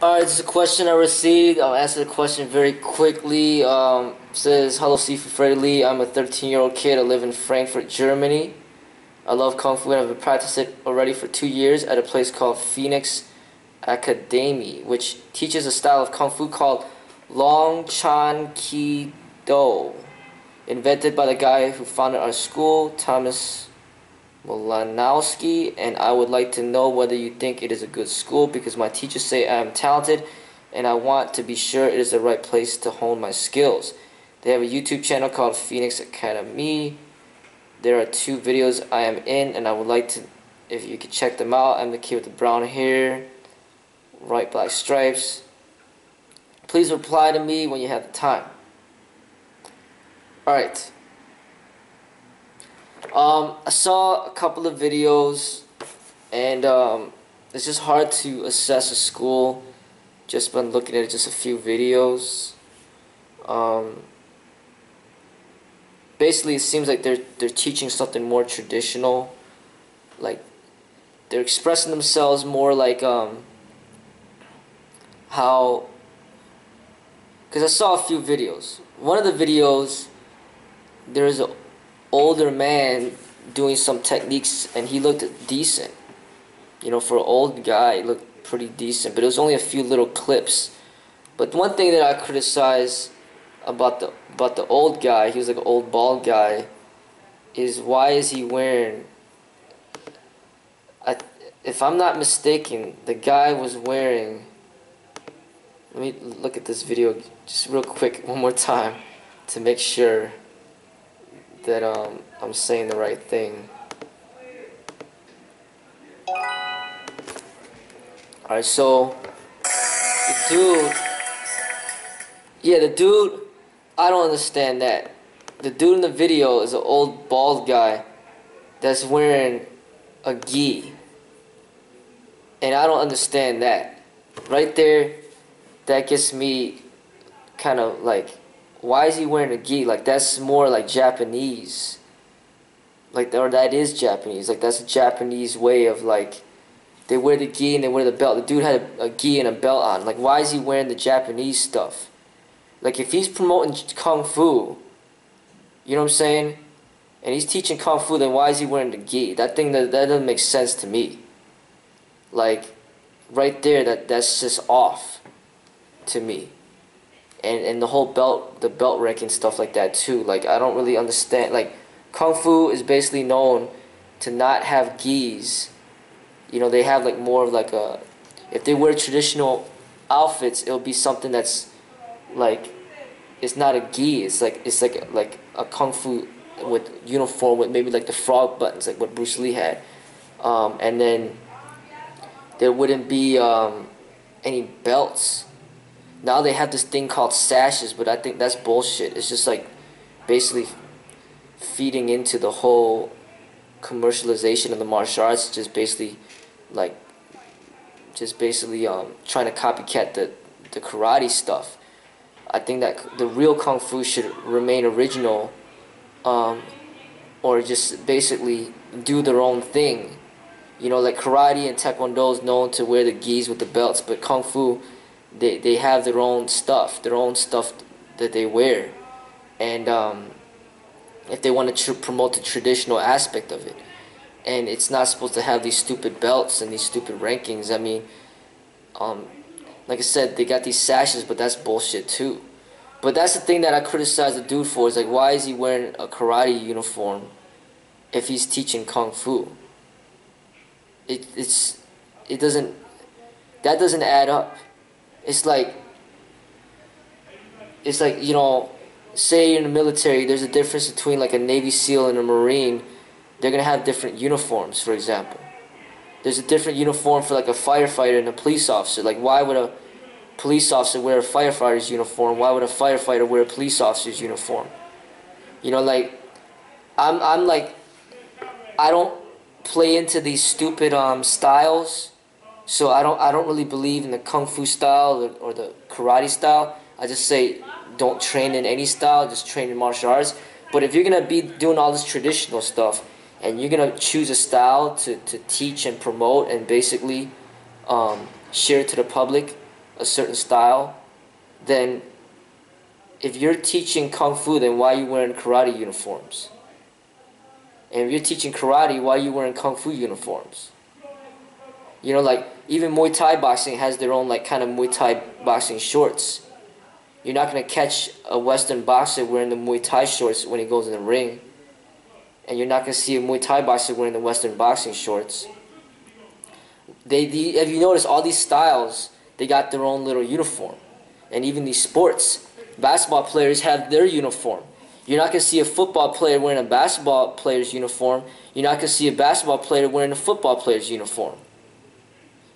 Alright, this is a question I received. I'll answer the question very quickly. Says, hello Sifu Freddie Lee. I'm a 13-year-old kid. I live in Frankfurt, Germany. I love Kung Fu and I've been practicing it already for 2 years at a place called Phoenix Academy, which teaches a style of Kung Fu called Long Chan Ki Do, invented by the guy who founded our school, Thomas Molanowski, and I would like to know whether you think it is a good school, because my teachers say I am talented and I want to be sure it is the right place to hone my skills. They have a YouTube channel called Phoenix Academy. There are 2 videos I am in and I would like to, if you could check them out. I'm the kid with the brown hair, white black stripes. Please reply to me when you have the time. Alright. I saw a couple of videos, and it's just hard to assess a school just by looking at just a few videos. Basically, it seems like they're teaching something more traditional, like they're expressing themselves more like how. Because I saw a few videos. One of the videos, there's a older man doing some techniques and he looked decent. You know, for an old guy, he looked pretty decent, but it was only a few little clips. But one thing that I criticize about the old guy, he was like an old bald guy, is why is he wearing, if I'm not mistaken, the guy was wearing, let me look at this video just real quick one more time to make sure that I'm saying the right thing. Alright, so the dude, I don't understand that. The dude in the video is an old bald guy that's wearing a gi, and I don't understand that. Right there, that gets me kind of like, why is he wearing a gi? Like, that's more like Japanese. Like, or that is Japanese. Like, that's a Japanese way of, like, they wear the gi and they wear the belt. The dude had a gi and a belt on. Like, why is he wearing the Japanese stuff? Like, if he's promoting Kung Fu, you know what I'm saying? And he's teaching Kung Fu, then why is he wearing the gi? That doesn't make sense to me. Like, right there, that's just off to me. And the whole the belt ranking stuff like that too. Like, I don't really understand. Like, Kung Fu is basically known to not have gis. You know, they have like more of like a, if they wear traditional outfits, it'll be something that's like, it's not a gi. It's like a Kung Fu with uniform with maybe like the frog buttons, like what Bruce Lee had. And then there wouldn't be any belts. Now they have this thing called sashes, but I think that's bullshit. It's just like basically feeding into the whole commercialization of the martial arts, just basically trying to copycat the karate stuff. I think that the real Kung Fu should remain original, or just basically do their own thing. You know, like karate and taekwondo is known to wear the gis with the belts, but Kung Fu, they have their own stuff that they wear, and if they want to promote the traditional aspect of it, and it's not supposed to have these stupid belts and these stupid rankings. I mean, like I said, they got these sashes, but that's bullshit too. But that's the thing that I criticize the dude for, is like, why is he wearing a karate uniform if he's teaching Kung Fu? That doesn't add up. It's like, you know, say you're in the military, there's a difference between like a Navy SEAL and a Marine. They're going to have different uniforms, for example. There's a different uniform for like a firefighter and a police officer. Like, why would a police officer wear a firefighter's uniform? Why would a firefighter wear a police officer's uniform? You know, like, I'm like, I don't play into these stupid styles. So I don't really believe in the Kung Fu style or the karate style. I just say don't train in any style, just train in martial arts. But if you're going to be doing all this traditional stuff and you're going to choose a style to teach and promote and basically share to the public, a certain style, then if you're teaching Kung Fu, then why are you wearing karate uniforms? And if you're teaching karate, why are you wearing Kung Fu uniforms? You know, like, even Muay Thai boxing has their own, like, kind of Muay Thai boxing shorts. You're not going to catch a Western boxer wearing the Muay Thai shorts when he goes in the ring. And you're not going to see a Muay Thai boxer wearing the Western boxing shorts. If you notice, all these styles, they got their own little uniform. And even these sports, basketball players have their uniform. You're not going to see a football player wearing a basketball player's uniform. You're not going to see a basketball player wearing a football player's uniform.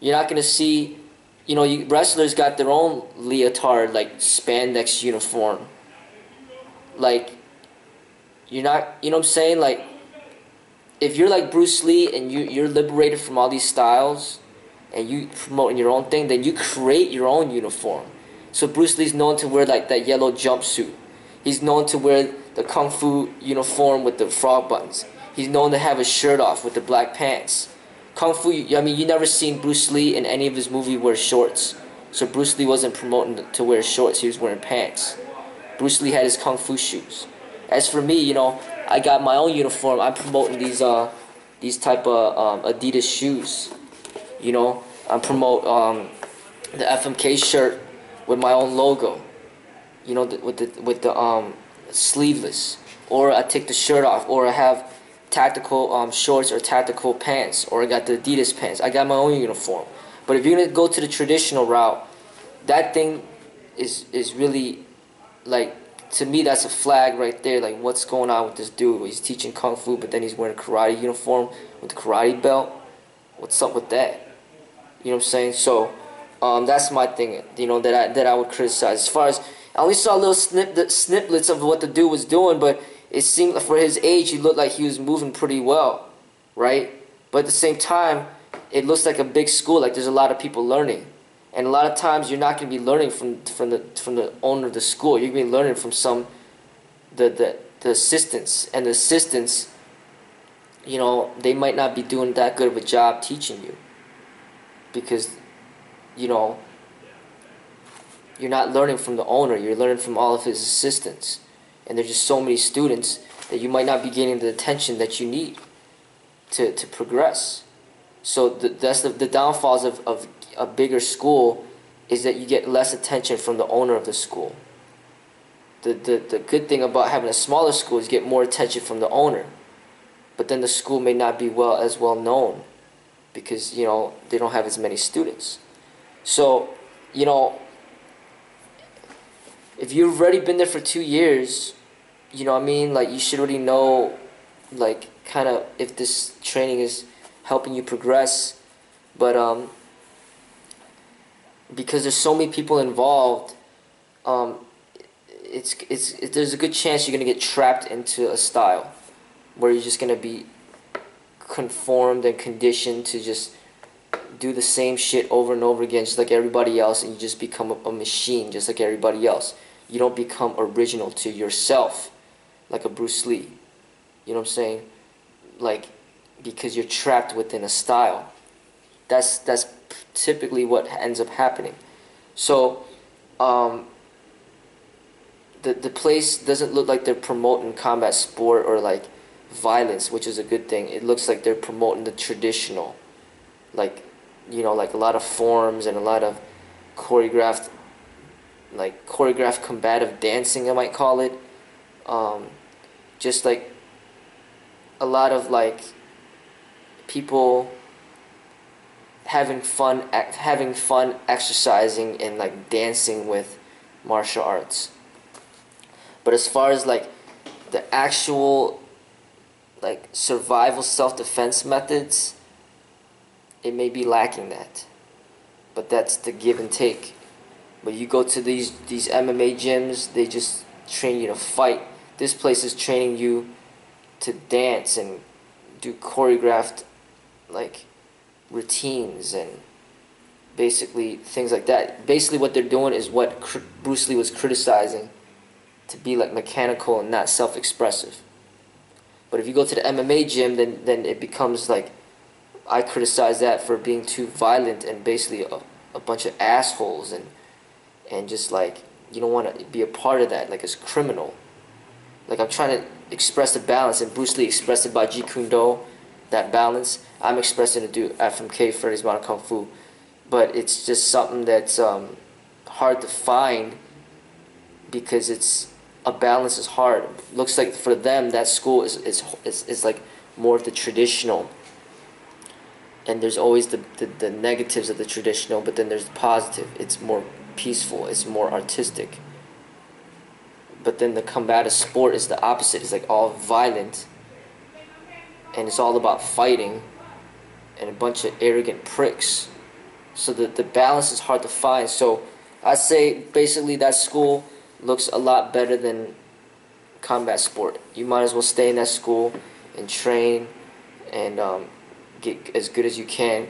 You're not going to see, you know, wrestlers got their own leotard, like, spandex uniform. Like, you're not, you know what I'm saying? Like, if you're like Bruce Lee and you're liberated from all these styles and you promoting your own thing, then you create your own uniform. So Bruce Lee's known to wear, like, that yellow jumpsuit. He's known to wear the Kung Fu uniform with the frog buttons. He's known to have his shirt off with the black pants. Kung Fu, I mean, you never seen Bruce Lee in any of his movies wear shorts. So Bruce Lee wasn't promoting to wear shorts, he was wearing pants. Bruce Lee had his Kung Fu shoes. As for me, you know, I got my own uniform. I'm promoting these type of Adidas shoes. You know, I promote the FMK shirt with my own logo. You know, with the sleeveless. Or I take the shirt off, or I have tactical shorts or tactical pants, or I got the Adidas pants. I got my own uniform. But if you're gonna go to the traditional route, that thing is really, like, to me, that's a flag right there. Like, what's going on with this dude? He's teaching Kung Fu, but then he's wearing a karate uniform with the karate belt. What's up with that? You know what I'm saying? So, that's my thing, you know, that I would criticize. As far as, I only saw little snippets of what the dude was doing, but it seemed like for his age, he looked like he was moving pretty well, right? But at the same time, it looks like a big school, like there's a lot of people learning. And a lot of times you're not going to be learning from the owner of the school. You're going to be learning from the assistants. And the assistants, you know, they might not be doing that good of a job teaching you. Because, you know, you're not learning from the owner. You're learning from all of his assistants. And there's just so many students that you might not be getting the attention that you need to progress. So that's the downfalls of a bigger school, is that you get less attention from the owner of the school. The good thing about having a smaller school is you get more attention from the owner. But then the school may not be as well known because, you know, they don't have as many students. So, you know, if you've already been there for 2 years, you know what I mean? Like, you should already know, like, kind of if this training is helping you progress. But because there's so many people involved, there's a good chance you're gonna get trapped into a style where you're just gonna be conformed and conditioned to just do the same shit over and over again, just like everybody else, and you just become a machine, just like everybody else. You don't become original to yourself, like a Bruce Lee. You know what I'm saying? Like, because you're trapped within a style. That's typically what ends up happening. So, the place doesn't look like they're promoting combat sport or like violence, which is a good thing. It looks like they're promoting the traditional, like, you know, like a lot of forms and a lot of choreographed combative dancing, I might call it. Just like a lot of like people having fun exercising and like dancing with martial arts. But as far as like the actual like survival self-defense methods, it may be lacking that. But that's the give and take. But you go to these MMA gyms, they just train you to fight. This place is training you to dance and do choreographed like routines and basically things like that. Basically what they're doing is what Bruce Lee was criticizing, to be like mechanical and not self-expressive. But if you go to the MMA gym, then it becomes like, I criticize that for being too violent and basically a bunch of assholes and just like you don't want to be a part of that, like it's criminal. Like I'm trying to express the balance, and Bruce Lee expressed it by Jeet Kune Do, that balance. I'm expressing it through FMK, Freddy's Modern Kung Fu, but it's just something that's hard to find because it's a balance is hard. Looks like for them that school is like more of the traditional, and there's always the negatives of the traditional, but then there's the positive. It's more peaceful, it's more artistic. But then the combative sport is the opposite. It's like all violent, and it's all about fighting and a bunch of arrogant pricks. So the balance is hard to find. So I say basically that school looks a lot better than combat sport. You might as well stay in that school and train and get as good as you can.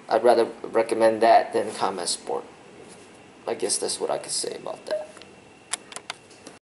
I'd rather recommend that than combat sport. I guess that's what I could say about that.